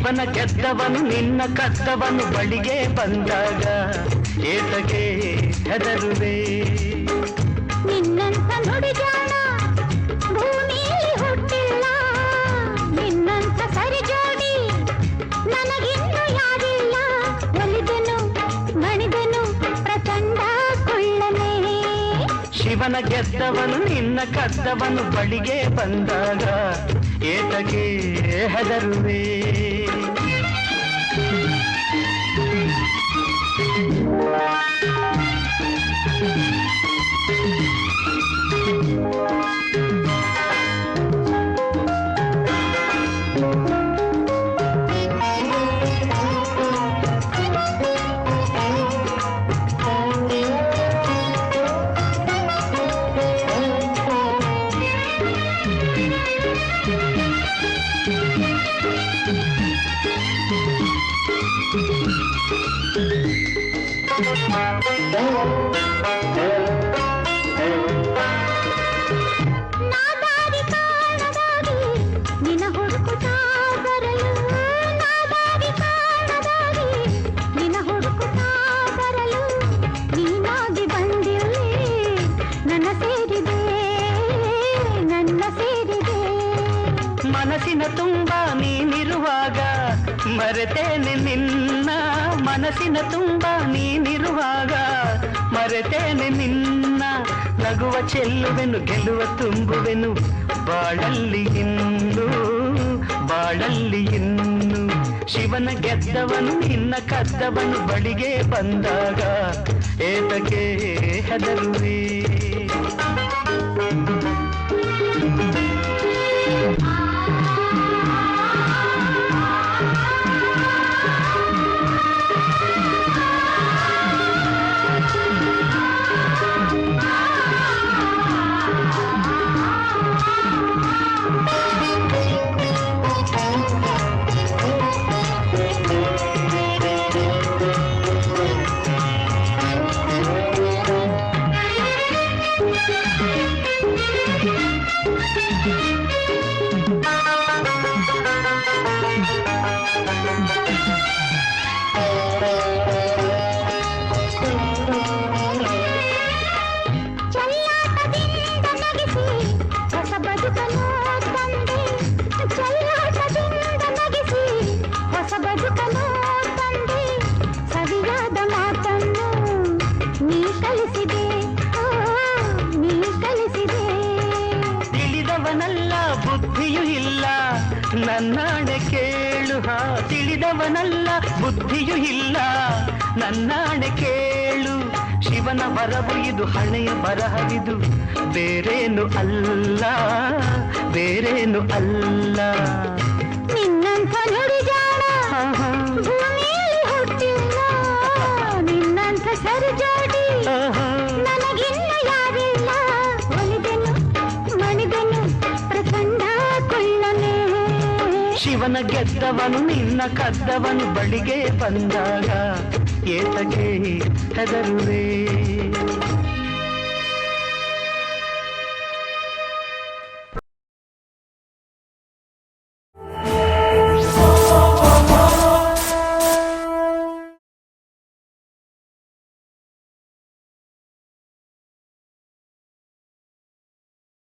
ಶಿವನ ಗೆದ್ದವನು ನಿನ್ನ ಕದ್ದವನು ಬಳಿಗೆ ಬಂದಾಗ ಏತಕ್ಕೆ ಹೆದರುವೆ? ನಿನ್ನಂತ ನುಡಿಜಾಣ ಭೂಮಿಯಲ್ಲಿ ಹುಟ್ಟಿಲ್ಲ, ನಿನ್ನಂತ ಸರಿಜೋಡಿ ನನಗಿನ್ನು ಯಾರಿಲ್ಲ. ಒಲಿದೆನು ಮಣಿದೆನು ಪ್ರಚಂಡ ಕುಳ್ಳನೇ. ಶಿವನ ಗೆದ್ದವನು ನಿನ್ನ ಕದ್ದವನು ಬಳಿಗೆ ಬಂದಾಗ ಏತಕ್ಕೆ ಹೆದರುವೆ? ನಾದಾರಿ ಕಾಣದಾಗಿ ನಿನ ಹುಡುಕುತ್ತಾ ಬರಲು, ನಾದಾರಿ ಕಾಣದಾಗಿ ನಿನ ಹುಡುಕುತ್ತಾ ಬರಲು ನೀನಾಗಿ ಬಂದಿರುವೆ. ನನ್ನ ಸೇರಿದೆ ನನ್ನ ಸೇರಿದೆ. ಮನಸ್ಸಿನ ತುಂಬ ನೀನಿರುವಾಗ ಮರೆತೇನೆ ನಿನ್ನ, ಮನಸ್ಸಿನ ತುಂಬ ನೀನಿರುವಾಗ ಮರೆತೇನೆ ನಿನ್ನ. ನಗುವ ಚೆಲ್ಲುವೆನು ಗೆಲುವ ತುಂಬುವೆನು ಬಾಳಲ್ಲಿ ಇನ್ನು, ಬಾಳಲ್ಲಿ ಇನ್ನು. ಶಿವನ ಗೆದ್ದವನು ನಿನ್ನ ಕದ್ದವನು ಬಳಿಗೆ ಬಂದಾಗ ಏತಕ್ಕೆ ಹೆದರುವೆ? ಚಲ್ಲಾಟದಿಂದ ನಗಿಸಿ ಹೊಸ ಬದುಕನ್ನು ತಂದೆ, ಚಲ್ಲಾಟದಿಂದ ನಗಿಸಿ ಹೊಸ ಬದುಕನ್ನು ತಂದೆ. ಸವಿಯಾದ ಮಾತನ್ನು ನೀ ಕಲಿಸಿದೆ, ನೀ ಕಲಿಸಿದೆ. ತಿಳಿದವನಲ್ಲ ಬುದ್ಧಿಯೂ ಇಲ್ಲ ನನ್ನಾಣೆ ಕೇಳು, ತಿಳಿದವನಲ್ಲ ಬುದ್ಧಿಯೂ ಇಲ್ಲ ನನ್ನಾಣೆ ಕೇಳು. ಶಿವನ ಬರವು ಇದು ಹಣೆಯ ಬರಹವಿದು ಬೇರೇನು ಅಲ್ಲ, ಬೇರೇನು ಅಲ್ಲ. ನಿನ್ನಂಥ ನುಡಿಜಾಣ ಭೂಮಿಯಲ್ಲಿ ಹುಟ್ಟಿಲ್ಲ, ನಿನ್ನಂಥ ಸರಿಜೋಡಿ ನನಗಿನ್ನು ಯಾರಿಲ್ಲ. ಒಲಿದೆನು ಮಣಿದೆನು ಪ್ರಚಂಡ ಕುಳ್ಳನೇ. ಶಿವನ ಗೆದ್ದವನು ನಿನ್ನ ಕದ್ದವನು ಬಳಿಗೆ ಬಂದಾಗ ಏತಕ್ಕೆ ಹೆದರುವೆ?